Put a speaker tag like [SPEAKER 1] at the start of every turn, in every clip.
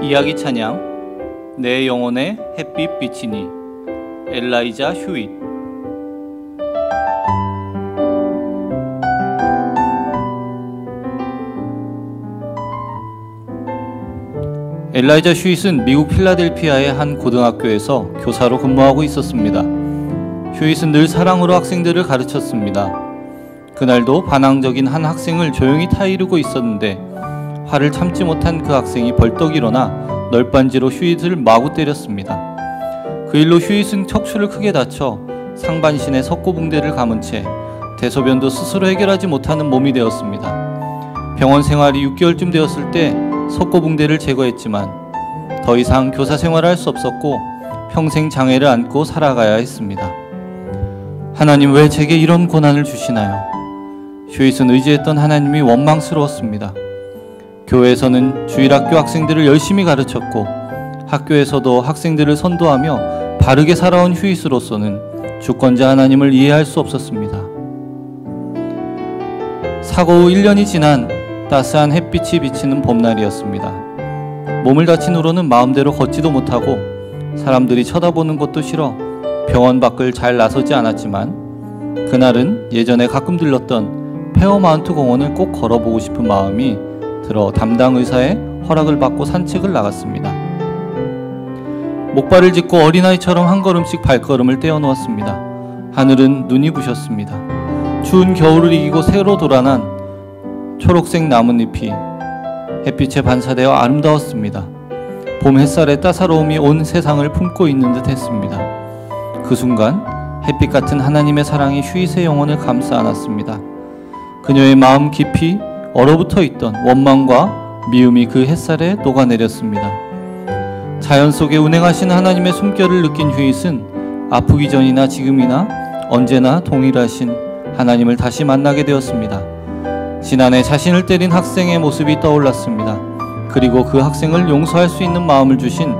[SPEAKER 1] 이야기 찬양 내 영혼의 햇빛 비치니 엘라이자 휴잇. 엘라이자 휴잇은 미국 필라델피아의 한 고등학교에서 교사로 근무하고 있었습니다. 휴잇은 늘 사랑으로 학생들을 가르쳤습니다. 그날도 반항적인 한 학생을 조용히 타이르고 있었는데 화를 참지 못한 그 학생이 벌떡 일어나 널빤지로 휴잇을 마구 때렸습니다. 그 일로 휴잇은 척추를 크게 다쳐 상반신에 석고붕대를 감은 채 대소변도 스스로 해결하지 못하는 몸이 되었습니다. 병원 생활이 6개월쯤 되었을 때 석고붕대를 제거했지만 더 이상 교사 생활을 할 수 없었고 평생 장애를 안고 살아가야 했습니다. 하나님, 왜 제게 이런 고난을 주시나요? 휴잇은 의지했던 하나님이 원망스러웠습니다. 교회에서는 주일학교 학생들을 열심히 가르쳤고 학교에서도 학생들을 선도하며 바르게 살아온 휴잇으로서는 주권자 하나님을 이해할 수 없었습니다. 사고 후 1년이 지난 따스한 햇빛이 비치는 봄날이었습니다. 몸을 다친 후로는 마음대로 걷지도 못하고 사람들이 쳐다보는 것도 싫어 병원 밖을 잘 나서지 않았지만 그날은 예전에 가끔 들렀던 페어마운트 공원을 꼭 걸어보고 싶은 마음이 들어 담당 의사의 허락을 받고 산책을 나갔습니다. 목발을 짚고 어린아이처럼 한 걸음씩 발걸음을 떼어놓았습니다. 하늘은 눈이 부셨습니다. 추운 겨울을 이기고 새로 돌아난 초록색 나뭇잎이 햇빛에 반사되어 아름다웠습니다. 봄 햇살의 따사로움이 온 세상을 품고 있는 듯 했습니다. 그 순간 햇빛 같은 하나님의 사랑이 휴잇의 영혼을 감싸 안았습니다. 그녀의 마음 깊이 얼어붙어 있던 원망과 미움이 그 햇살에 녹아내렸습니다. 자연 속에 운행하신 하나님의 숨결을 느낀 휴잇은 아프기 전이나 지금이나 언제나 동일하신 하나님을 다시 만나게 되었습니다. 지난해 자신을 때린 학생의 모습이 떠올랐습니다. 그리고 그 학생을 용서할 수 있는 마음을 주신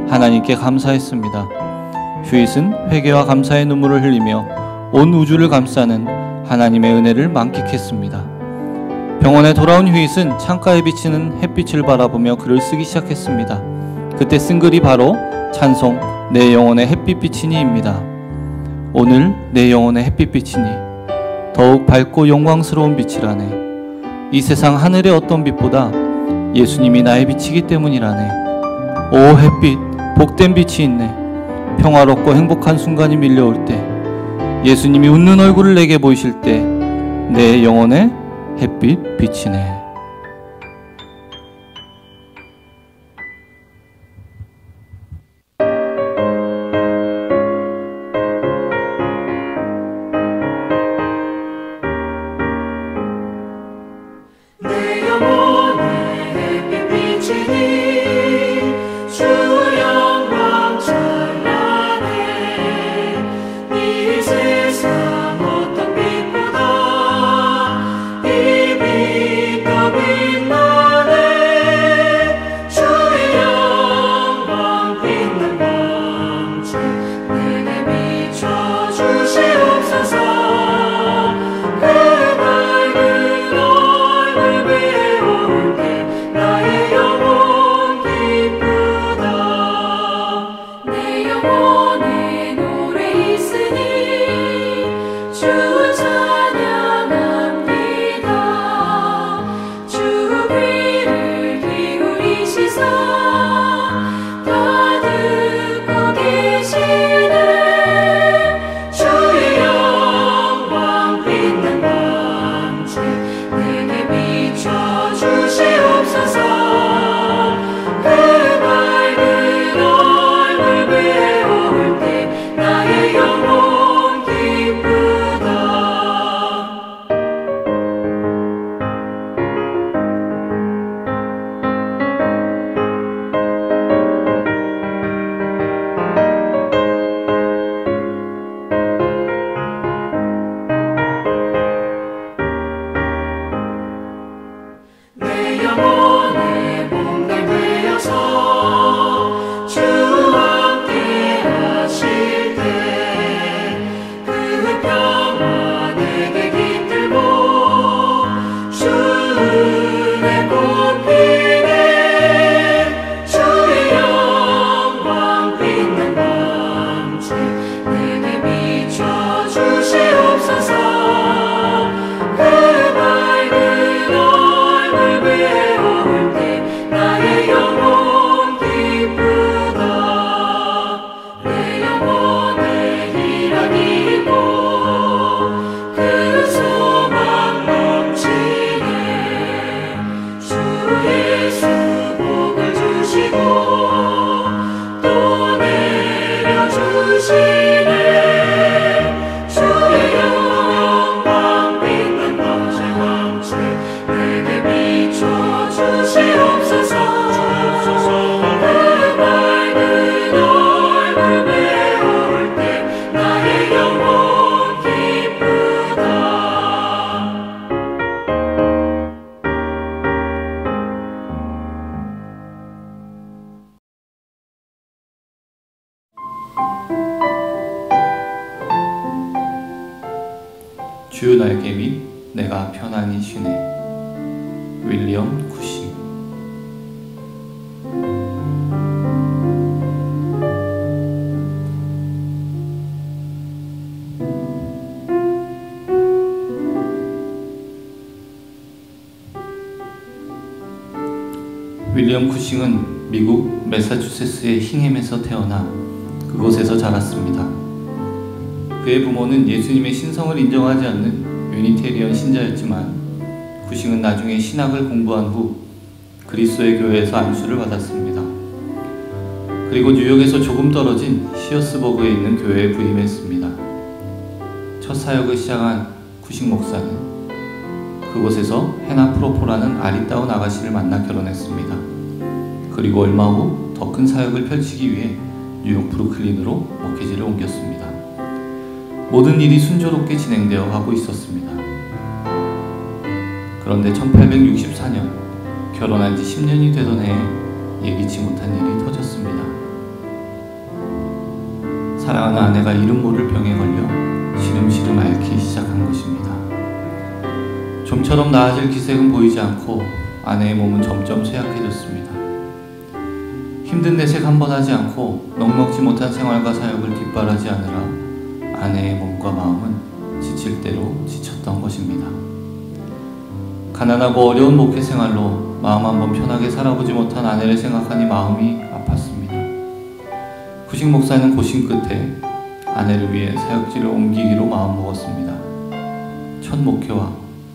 [SPEAKER 1] 하나님께 감사했습니다. 휴잇은 회개와 감사의 눈물을 흘리며 온 우주를 감싸는 하나님의 은혜를 만끽했습니다. 병원에 돌아온 휴잇은 창가에 비치는 햇빛을 바라보며 글을 쓰기 시작했습니다. 그때 쓴 글이 바로 찬송 내 영혼의 햇빛 비치니입니다. 오늘 내 영혼의 햇빛 비치니 더욱 밝고 영광스러운 빛이라네. 이 세상 하늘의 어떤 빛보다 예수님이 나의 빛이기 때문이라네. 오 햇빛, 복된 빛이 있네. 평화롭고 행복한 순간이 밀려올 때, 예수님이 웃는 얼굴을 내게 보이실 때 내 영혼의 햇빛 비치네.
[SPEAKER 2] 세상 어떤 빛보다 이 빛
[SPEAKER 1] 내가 편안히 쉬네. 윌리엄 쿠싱. 윌리엄 쿠싱은 미국 매사추세츠의 힝햄에서 태어나 그곳에서 자랐습니다. 그의 부모는 예수님의 신성을 인정하지 않는 유니테리언 신자였지만 쿠싱은 나중에 신학을 공부한 후 그리스도의 교회에서 안수를 받았습니다. 그리고 뉴욕에서 조금 떨어진 시어스버그에 있는 교회에 부임했습니다. 첫 사역을 시작한 쿠싱 목사는 그곳에서 헤나 프로포라는 아리따운 아가씨를 만나 결혼했습니다. 그리고 얼마 후 더 큰 사역을 펼치기 위해 뉴욕 브루클린으로 목회지를 옮겼습니다. 모든 일이 순조롭게 진행되어 가고 있었습니다. 그런데 1864년 결혼한 지 10년이 되던 해에 예기치 못한 일이 터졌습니다. 사랑하는 아내가 이름 모를 병에 걸려 시름시름 앓기 시작한 것입니다. 좀처럼 나아질 기색은 보이지 않고 아내의 몸은 점점 쇠약해졌습니다. 힘든 내색 한 번 하지 않고 넉넉지 못한 생활과 사역을 뒷바라지 하느라 아내의 몸과 마음은 지칠 대로 지쳤던 것입니다. 가난하고 어려운 목회 생활로 마음 한번 편하게 살아보지 못한 아내를 생각하니 마음이 아팠습니다. 쿠싱 목사는 고심 끝에 아내를 위해 사역지를 옮기기로 마음먹었습니다. 첫 목회와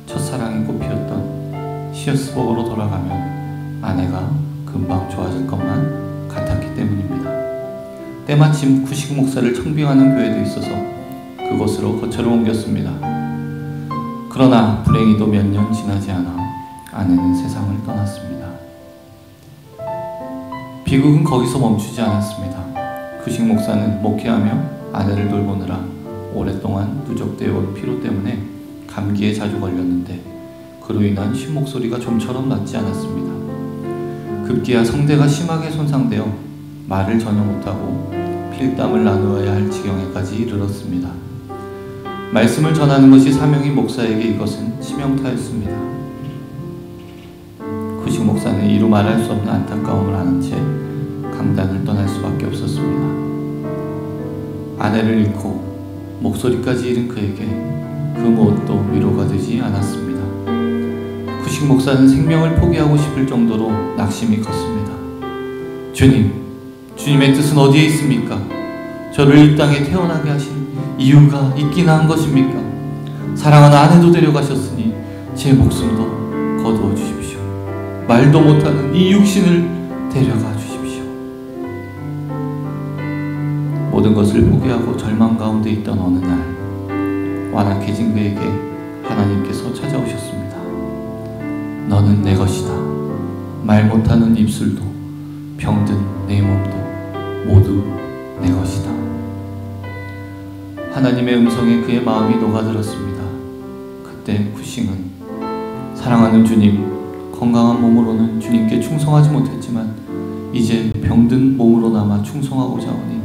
[SPEAKER 1] 첫사랑이 꽃피웠던 시어스버그로 돌아가면 아내가 금방 좋아질 것만 같았기 때문입니다. 때마침 쿠싱 목사를 청빙하는 교회도 있어서 그곳으로 거처를 옮겼습니다. 그러나 불행히도 몇 년 지나지 않아 아내는 세상을 떠났습니다. 비극은 거기서 멈추지 않았습니다. 쿠싱 목사는 목회하며 아내를 돌보느라 오랫동안 누적되어 온 피로 때문에 감기에 자주 걸렸는데 그로 인한 쉰 목소리가 좀처럼 낫지 않았습니다. 급기야 성대가 심하게 손상되어 말을 전혀 못하고 필담을 나누어야 할 지경에까지 이르렀습니다. 말씀을 전하는 것이 사명인 목사에게 이것은 치명타였습니다. 쿠싱 목사는 이루 말할 수 없는 안타까움을 아는 채 강단을 떠날 수밖에 없었습니다. 아내를 잃고 목소리까지 잃은 그에게 그 무엇도 위로가 되지 않았습니다. 쿠싱 목사는 생명을 포기하고 싶을 정도로 낙심이 컸습니다. 주님의 뜻은 어디에 있습니까? 저를 이 땅에 태어나게 하신 이유가 있기나 한 것입니까? 사랑하는 아내도 데려가셨으니 제 목숨도 거두어 주십시오. 말도 못하는 이 육신을 데려가 주십시오. 모든 것을 포기하고 절망 가운데 있던 어느 날 완악해진 그에게 하나님께서 찾아오셨습니다. 너는 내 것이다. 말 못하는 입술도 병든 내 몸도 모두 내 것이다. 하나님의 음성에 그의 마음이 녹아들었습니다. 그때 쿠싱은 사랑하는 주님, 건강한 몸으로는 주님께 충성하지 못했지만 이제 병든 몸으로나마 충성하고자 하오니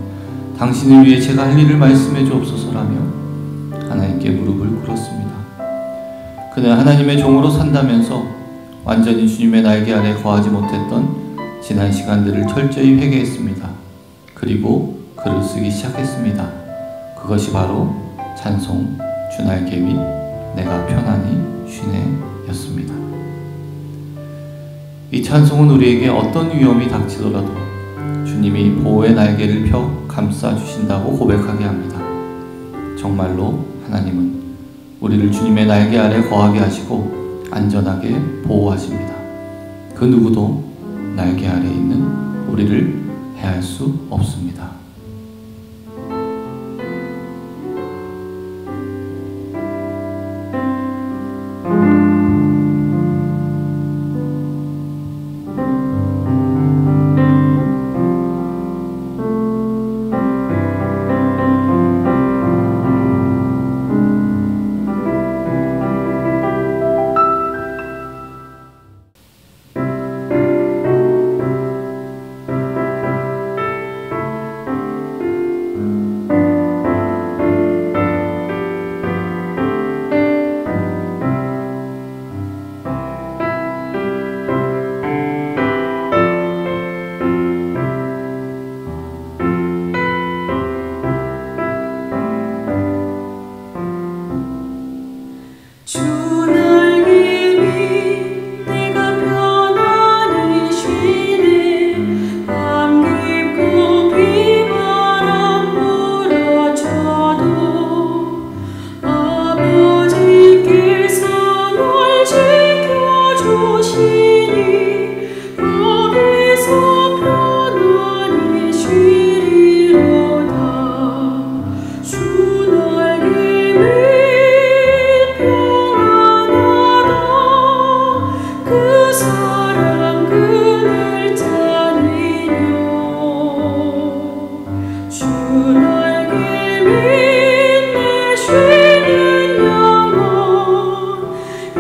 [SPEAKER 1] 당신을 위해 제가 할 일을 말씀해 주옵소서라며 하나님께 무릎을 꿇었습니다. 그는 하나님의 종으로 산다면서 완전히 주님의 날개 아래 거하지 못했던 지난 시간들을 철저히 회개했습니다. 그리고 글을 쓰기 시작했습니다. 그것이 바로 찬송 주 날개 위 내가 편안히 쉬네 였습니다. 이 찬송은 우리에게 어떤 위험이 닥치더라도 주님이 보호의 날개를 펴 감싸 주신다고 고백하게 합니다. 정말로 하나님은 우리를 주님의 날개 아래 거하게 하시고 안전하게 보호하십니다. 그 누구도 날개 아래 있는 우리를 해할 수 없습니다.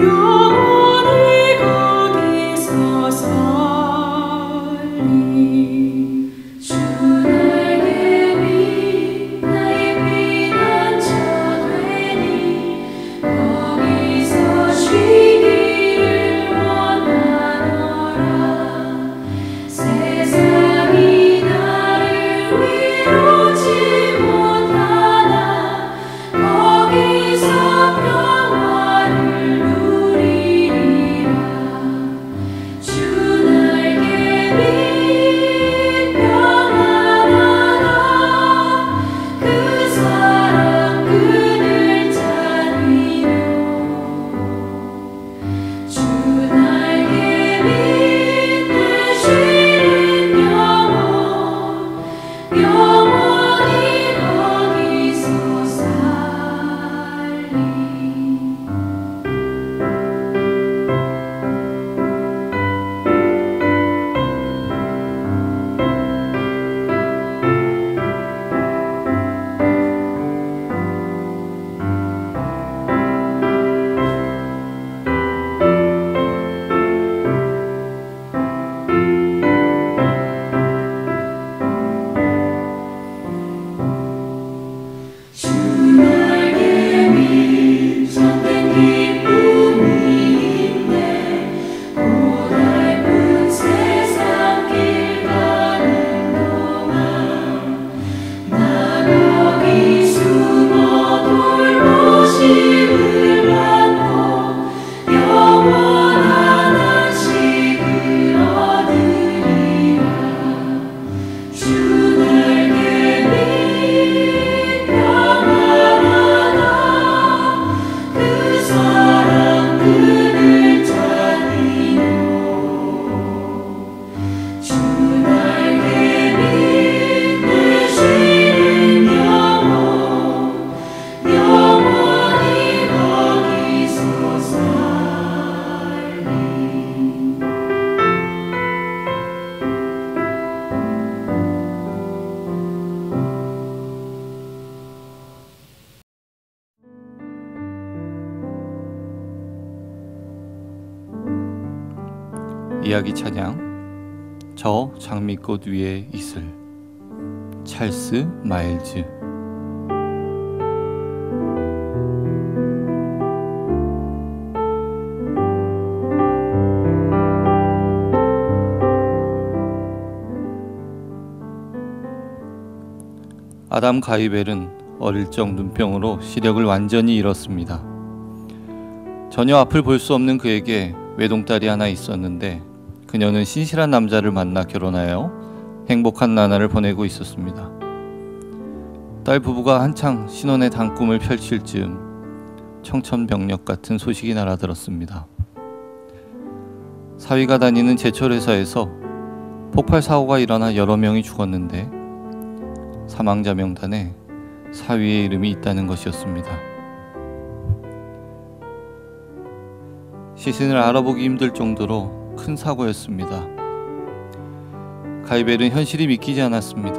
[SPEAKER 2] 영원히 거기서 살리. 주 날개 위 나의 피난처 되니 거기서 쉬기를 원하노라. 세상이 나를 위로치 못하나 거기서 평화를 누리리라. 주 날개 밑 평안하다. 그 사랑 그늘 찾으며 주 날개 밑에 쉬는 영원히 거기서 살리. 주 날개 위 참된 기쁨이 있네. 고달픈 세상 길 가는 동안 나 거기 숨어 돌보심을 받고 영원한 안식을 얻으리라. 주 날개 밑 평안하다. 그 사랑 그늘 찾으며 주 날개 밑에 쉬는 영원히 거기서 살리.
[SPEAKER 1] 이야기 찬양 저 장미꽃 위에 이슬 찰스 마일즈. 아담 가이벨은 어릴 적 눈병으로 시력을 완전히 잃었습니다. 전혀 앞을 볼 수 없는 그에게 외동딸이 하나 있었는데 그녀는 신실한 남자를 만나 결혼하여 행복한 나날을 보내고 있었습니다. 딸 부부가 한창 신혼의 단꿈을 펼칠 즈음 청천벽력 같은 소식이 날아들었습니다. 사위가 다니는 제철회사에서 폭발 사고가 일어나 여러 명이 죽었는데 사망자 명단에 사위의 이름이 있다는 것이었습니다. 시신을 알아보기 힘들 정도로 큰 사고였습니다. 가이벨은 현실이 믿기지 않았습니다.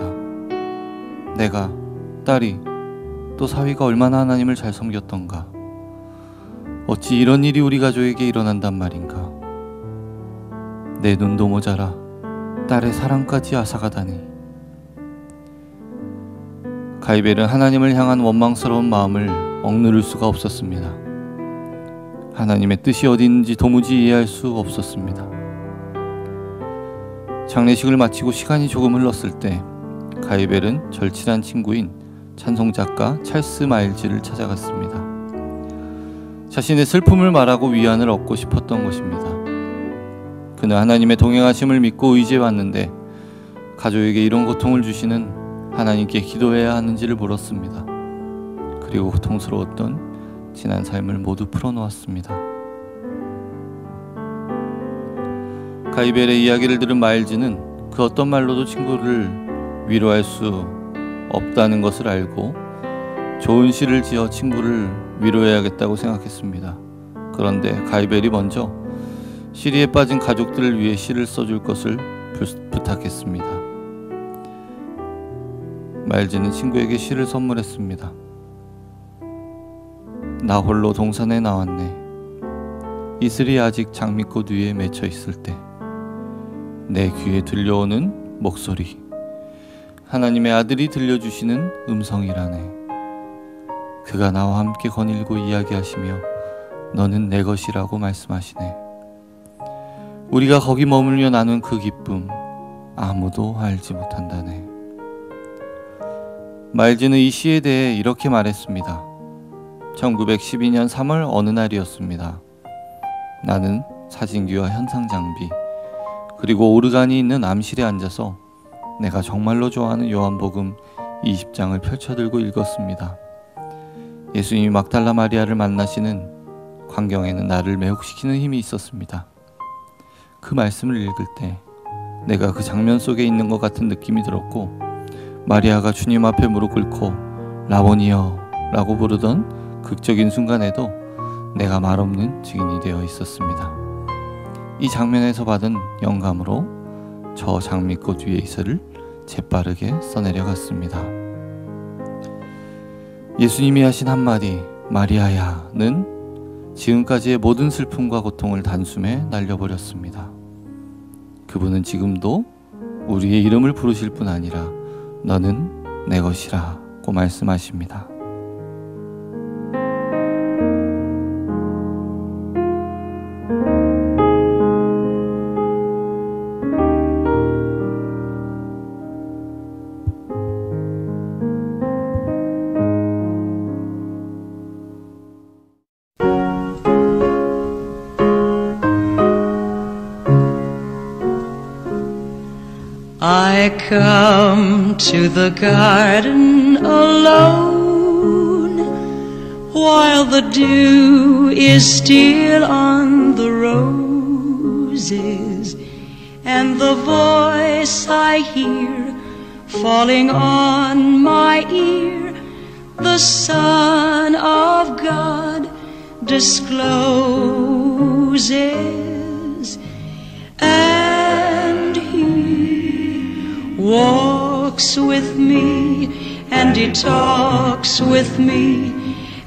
[SPEAKER 1] 내가, 딸이, 또 사위가 얼마나 하나님을 잘 섬겼던가. 어찌 이런 일이 우리 가족에게 일어난단 말인가. 내 눈도 모자라 딸의 사랑까지 앗아가다니. 가이벨은 하나님을 향한 원망스러운 마음을 억누를 수가 없었습니다. 하나님의 뜻이 어디 있는지 도무지 이해할 수 없었습니다. 장례식을 마치고 시간이 조금 흘렀을 때 가이벨은 절친한 친구인 찬송작가 찰스 마일즈를 찾아갔습니다. 자신의 슬픔을 말하고 위안을 얻고 싶었던 것입니다. 그는 하나님의 동행하심을 믿고 의지해 왔는데 가족에게 이런 고통을 주시는 하나님께 기도해야 하는지를 물었습니다. 그리고 고통스러웠던 지난 삶을 모두 풀어놓았습니다. 가이벨의 이야기를 들은 마일즈는 그 어떤 말로도 친구를 위로할 수 없다는 것을 알고 좋은 시를 지어 친구를 위로해야겠다고 생각했습니다. 그런데 가이벨이 먼저 시리에 빠진 가족들을 위해 시를 써줄 것을 부탁했습니다. 마일즈는 친구에게 시를 선물했습니다. 나 홀로 동산에 나왔네. 이슬이 아직 장미꽃 위에 맺혀 있을 때 내 귀에 들려오는 목소리, 하나님의 아들이 들려주시는 음성이라네. 그가 나와 함께 거닐고 이야기하시며 너는 내 것이라고 말씀하시네. 우리가 거기 머물며 나눈 그 기쁨 아무도 알지 못한다네. 마일즈는 이 시에 대해 이렇게 말했습니다. 1912년 3월 어느 날이었습니다. 나는 사진기와 현상 장비 그리고 오르간이 있는 암실에 앉아서 내가 정말로 좋아하는 요한복음 20장을 펼쳐들고 읽었습니다. 예수님이 막달라 마리아를 만나시는 광경에는 나를 매혹시키는 힘이 있었습니다. 그 말씀을 읽을 때 내가 그 장면 속에 있는 것 같은 느낌이 들었고, 마리아가 주님 앞에 무릎 꿇고 라보니여 라고 부르던 극적인 순간에도 내가 말없는 증인이 되어 있었습니다. 이 장면에서 받은 영감으로 저 장미꽃 위에 이슬을 재빠르게 써내려갔습니다. 예수님이 하신 한마디 마리아야는 지금까지의 모든 슬픔과 고통을 단숨에 날려버렸습니다. 그분은 지금도 우리의 이름을 부르실 뿐 아니라 너는 내 것이라고 말씀하십니다.
[SPEAKER 2] I come to the garden alone, while the dew is still on the roses, and the voice I hear falling on my ear, the Son of God discloses, and He walks with me, and He talks with me,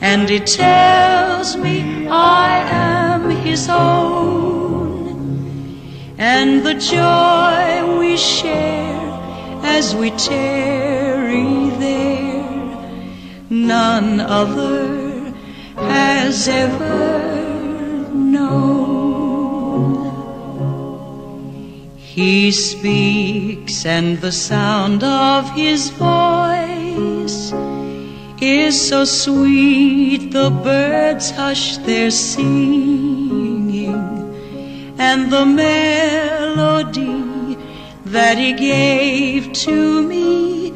[SPEAKER 2] and He tells me I am His own, and the joy we share as we tarry there, none other has ever known. He speaks, and the sound of His voice is so sweet the birds hush their singing, and the melody that He gave to me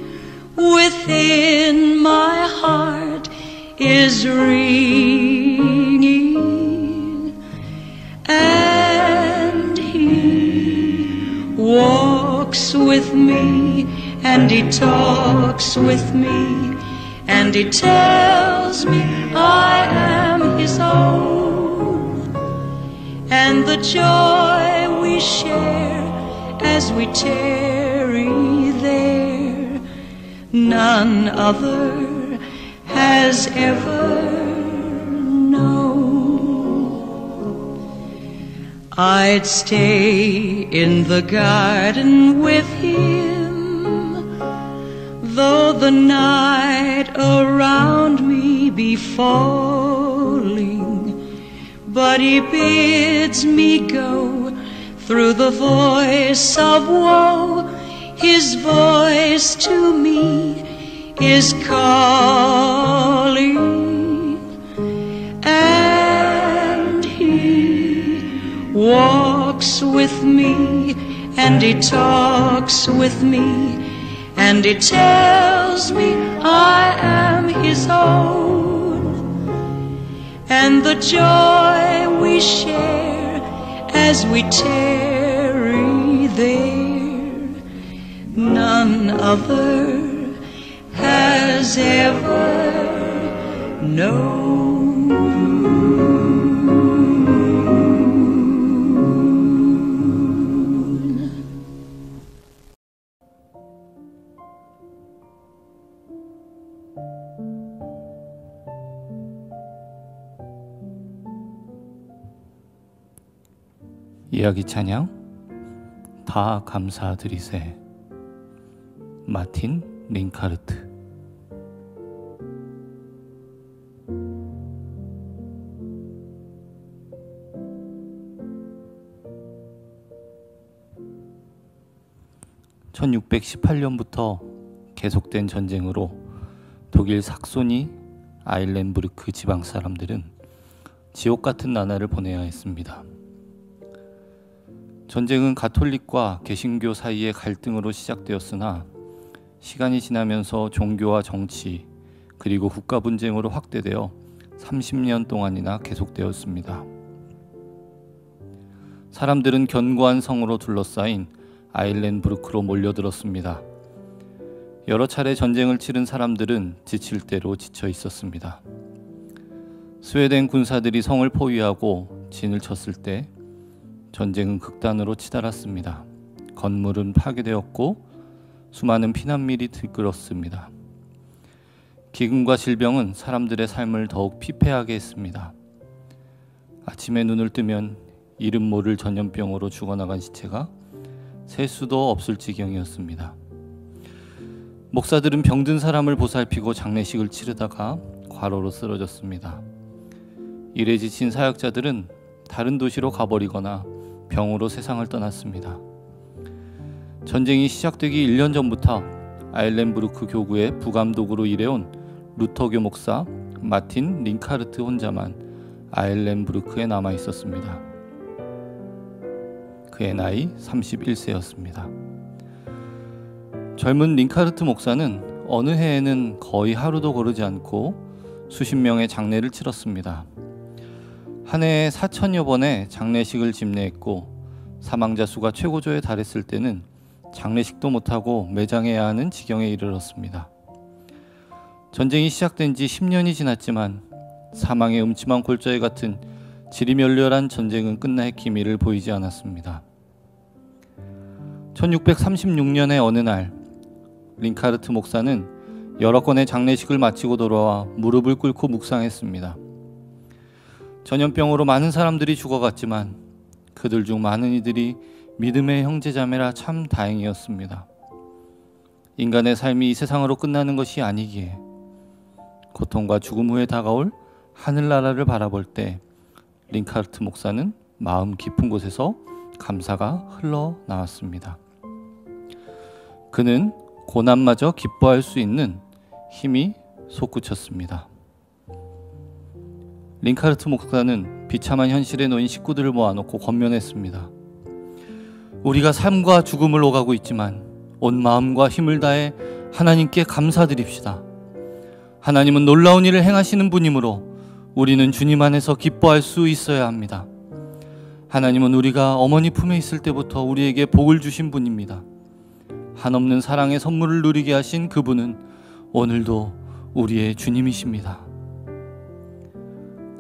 [SPEAKER 2] within my heart is ringing, and He walks with me, and He talks with me, and He tells me I am His own, and the joy we share as we tarry there, none other has ever known. I'd stay in the garden with Him, though the night around me be falling, but He bids me go through the voice of woe. His voice to me is calling, and He walks with me, and He talks with me, and He tells me I am His own, and the joy we share as we tarry there, none other has ever known.
[SPEAKER 1] 이야기 찬양 다 감사드리세. 마틴 링카르트. (1618년부터) 계속된 전쟁으로 독일 sakso니 아일렌부르크 지방 사람들은 지옥 같은 나날을 보내야 했습니다. 전쟁은 가톨릭과 개신교 사이의 갈등으로 시작되었으나 시간이 지나면서 종교와 정치 그리고 국가 분쟁으로 확대되어 30년 동안이나 계속되었습니다. 사람들은 견고한 성으로 둘러싸인 아일렌부르크로 몰려들었습니다. 여러 차례 전쟁을 치른 사람들은 지칠 대로 지쳐 있었습니다. 스웨덴 군사들이 성을 포위하고 진을 쳤을 때 전쟁은 극단으로 치달았습니다. 건물은 파괴되었고 수많은 피난민이 들끓었습니다. 기근과 질병은 사람들의 삶을 더욱 피폐하게 했습니다. 아침에 눈을 뜨면 이름 모를 전염병으로 죽어나간 시체가 셀 수도 없을 지경이었습니다. 목사들은 병든 사람을 보살피고 장례식을 치르다가 과로로 쓰러졌습니다. 일에 지친 사역자들은 다른 도시로 가버리거나 병으로 세상을 떠났습니다. 전쟁이 시작되기 1년 전부터 아일렌부르크 교구의 부감독으로 일해온 루터교 목사 마틴 링카르트 혼자만 아일렌부르크에 남아 있었습니다. 그의 나이 31세였습니다. 젊은 링카르트 목사는 어느 해에는 거의 하루도 거르지 않고 수십 명의 장례를 치렀습니다. 한 해에 4천여 번의 장례식을 집례했고 사망자 수가 최고조에 달했을 때는 장례식도 못하고 매장해야 하는 지경에 이르렀습니다. 전쟁이 시작된 지 10년이 지났지만 사망의 음침한 골짜기 같은 지리멸렬한 전쟁은 끝날 기미를 보이지 않았습니다. 1636년의 어느 날 링카르트 목사는 여러 건의 장례식을 마치고 돌아와 무릎을 꿇고 묵상했습니다. 전염병으로 많은 사람들이 죽어갔지만 그들 중 많은 이들이 믿음의 형제자매라 참 다행이었습니다. 인간의 삶이 이 세상으로 끝나는 것이 아니기에 고통과 죽음 후에 다가올 하늘나라를 바라볼 때 링카르트 목사는 마음 깊은 곳에서 감사가 흘러나왔습니다. 그는 고난마저 기뻐할 수 있는 힘이 솟구쳤습니다. 링카르트 목사는 비참한 현실에 놓인 식구들을 모아놓고 권면했습니다. 우리가 삶과 죽음을 오가고 있지만 온 마음과 힘을 다해 하나님께 감사드립시다. 하나님은 놀라운 일을 행하시는 분이므로 우리는 주님 안에서 기뻐할 수 있어야 합니다. 하나님은 우리가 어머니 품에 있을 때부터 우리에게 복을 주신 분입니다. 한없는 사랑의 선물을 누리게 하신 그분은 오늘도 우리의 주님이십니다.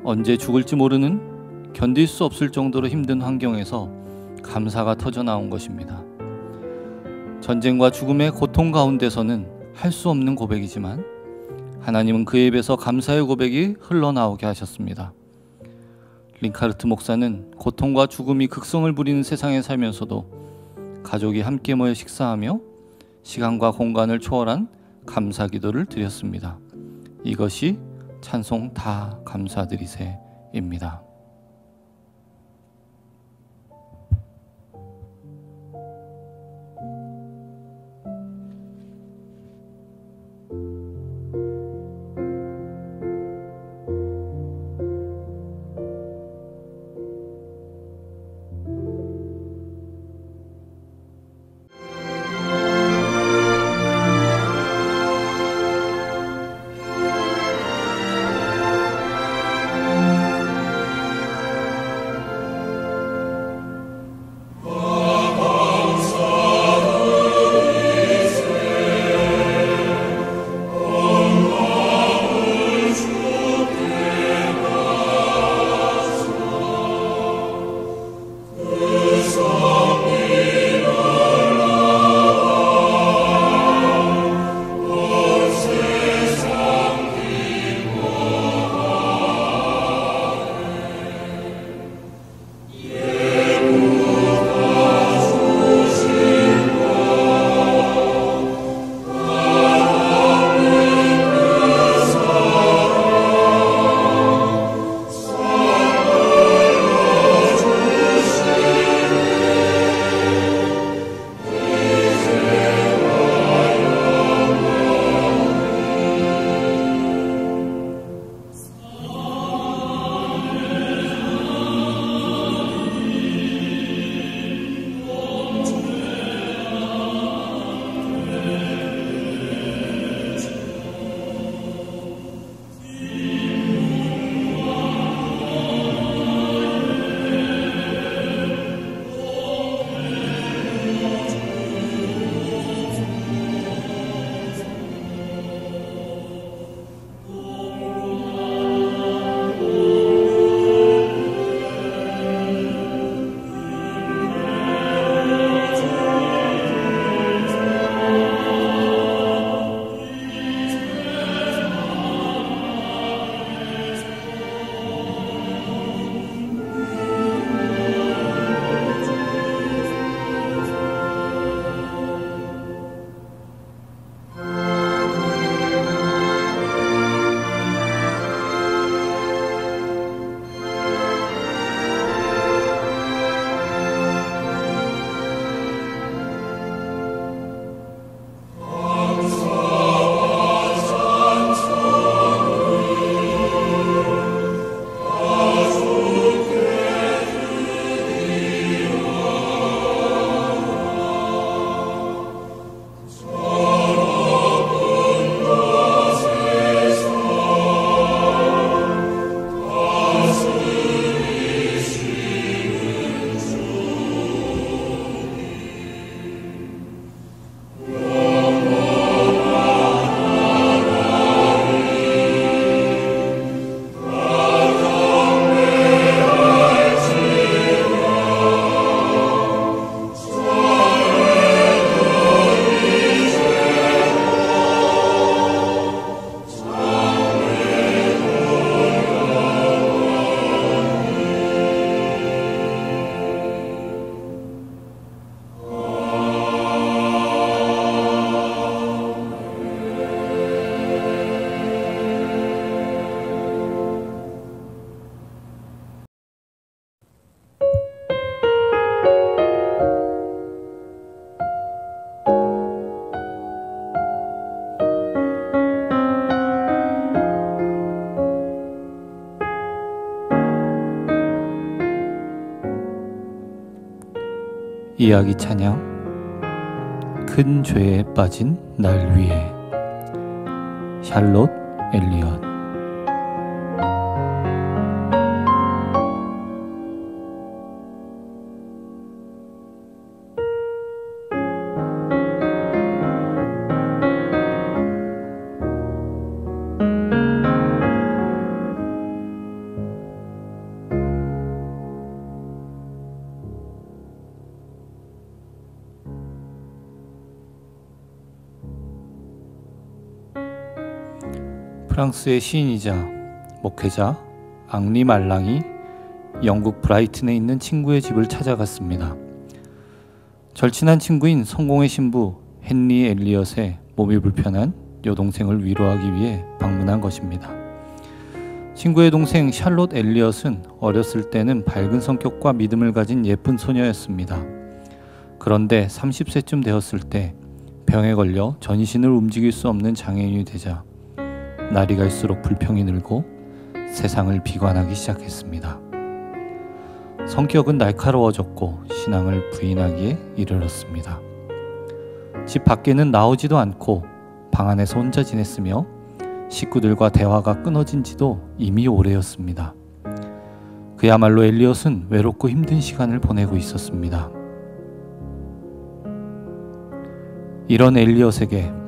[SPEAKER 1] 언제 죽을지 모르는 견딜 수 없을 정도로 힘든 환경에서 감사가 터져 나온 것입니다. 전쟁과 죽음의 고통 가운데서는 할 수 없는 고백이지만 하나님은 그의 입에서 감사의 고백이 흘러나오게 하셨습니다. 링카르트 목사는 고통과 죽음이 극성을 부리는 세상에 살면서도 가족이 함께 모여 식사하며 시간과 공간을 초월한 감사 기도를 드렸습니다. 이것이 찬송 다 감사드리세입니다. 이야기 찬양 큰 죄에 빠진 날 위해 샬롯 엘리엇. 프랑스의 시인이자 목회자 앙리 말랑이 영국 브라이튼에 있는 친구의 집을 찾아갔습니다. 절친한 친구인 성공의 신부 헨리 엘리엇의 몸이 불편한 여동생을 위로하기 위해 방문한 것입니다. 친구의 동생 샬롯 엘리엇은 어렸을 때는 밝은 성격과 믿음을 가진 예쁜 소녀였습니다. 그런데 30세쯤 되었을 때 병에 걸려 전신을 움직일 수 없는 장애인이 되자 날이 갈수록 불평이 늘고 세상을 비관하기 시작했습니다. 성격은 날카로워졌고 신앙을 부인하기에 이르렀습니다. 집 밖에는 나오지도 않고 방 안에서 혼자 지냈으며 식구들과 대화가 끊어진 지도 이미 오래였습니다. 그야말로 엘리엇은 외롭고 힘든 시간을 보내고 있었습니다. 이런 엘리엇에게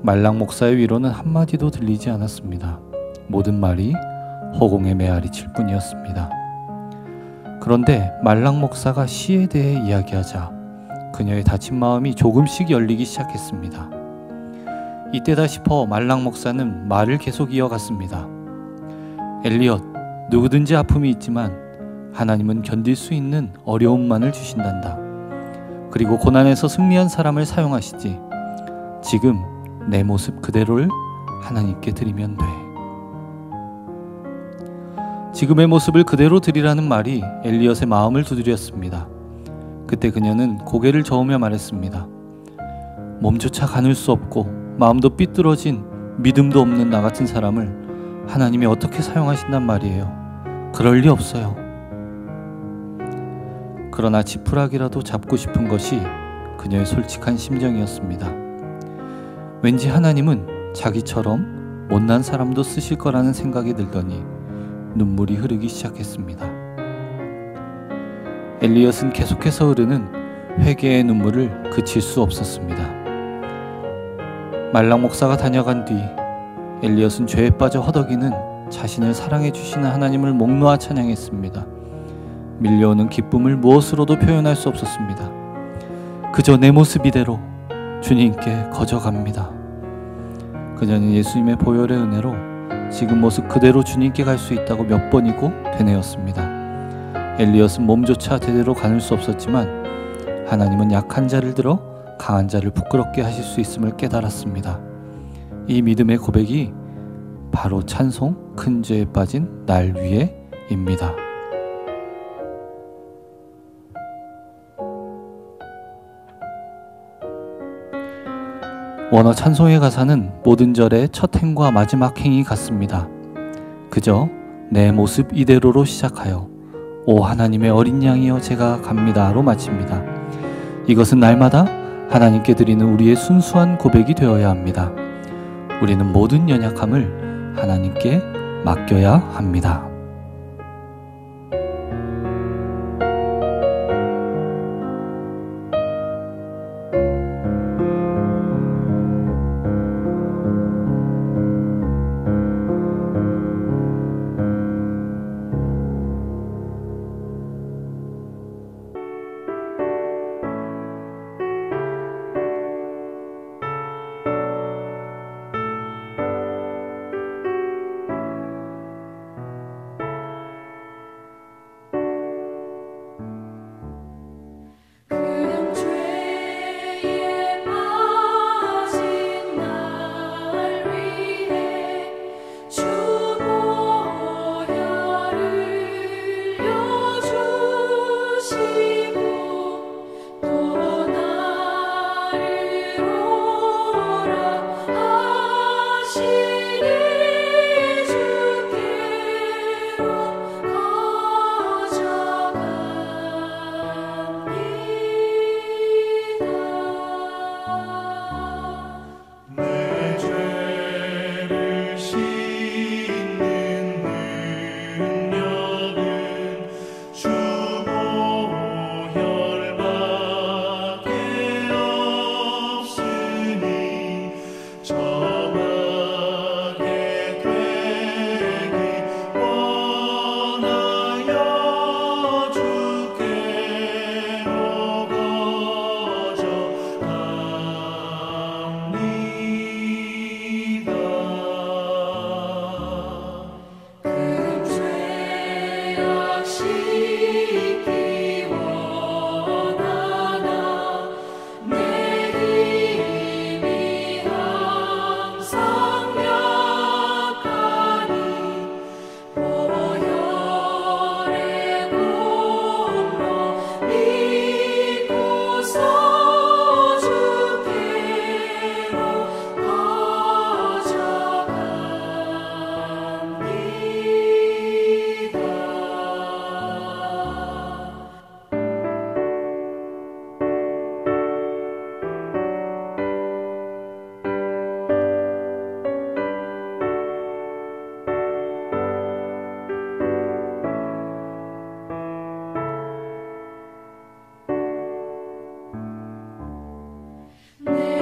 [SPEAKER 1] 말랑 목사의 위로는 한마디도 들리지 않았습니다. 모든 말이 허공에 메아리칠 뿐이었습니다. 그런데 말랑 목사가 시에 대해 이야기하자 그녀의 다친 마음이 조금씩 열리기 시작했습니다. 이때다 싶어 말랑 목사는 말을 계속 이어갔습니다. 엘리엇, 누구든지 아픔이 있지만 하나님은 견딜 수 있는 어려움만을 주신단다. 그리고 고난에서 승리한 사람을 사용하시지. 지금 내 모습 그대로를 하나님께 드리면 돼. 지금의 모습을 그대로 드리라는 말이 엘리엇의 마음을 두드렸습니다. 그때 그녀는 고개를 저으며 말했습니다. 몸조차 가눌 수 없고 마음도 삐뚤어진 믿음도 없는 나 같은 사람을 하나님이 어떻게 사용하신단 말이에요. 그럴 리 없어요. 그러나 지푸라기라도 잡고 싶은 것이 그녀의 솔직한 심정이었습니다. 왠지 하나님은 자기처럼 못난 사람도 쓰실 거라는 생각이 들더니 눈물이 흐르기 시작했습니다. 엘리엇은 계속해서 흐르는 회개의 눈물을 그칠 수 없었습니다. 말랑 목사가 다녀간 뒤 엘리엇은 죄에 빠져 허덕이는 자신을 사랑해 주시는 하나님을 목 놓아 찬양했습니다. 밀려오는 기쁨을 무엇으로도 표현할 수 없었습니다. 그저 내 모습 이대로 주님께 거저갑니다. 그녀는 예수님의 보혈의 은혜로 지금 모습 그대로 주님께 갈 수 있다고 몇 번이고 되뇌었습니다. 엘리엇은 몸조차 제대로 가눌 수 없었지만 하나님은 약한 자를 들어 강한 자를 부끄럽게 하실 수 있음을 깨달았습니다. 이 믿음의 고백이 바로 찬송 큰 죄에 빠진 날 위에입니다. 원어 찬송의 가사는 모든 절의 첫 행과 마지막 행이 같습니다. 그저 내 모습 이대로로 시작하여 오 하나님의 어린 양이여 제가 갑니다로 마칩니다. 이것은 날마다 하나님께 드리는 우리의 순수한 고백이 되어야 합니다. 우리는 모든 연약함을 하나님께 맡겨야 합니다.
[SPEAKER 3] 내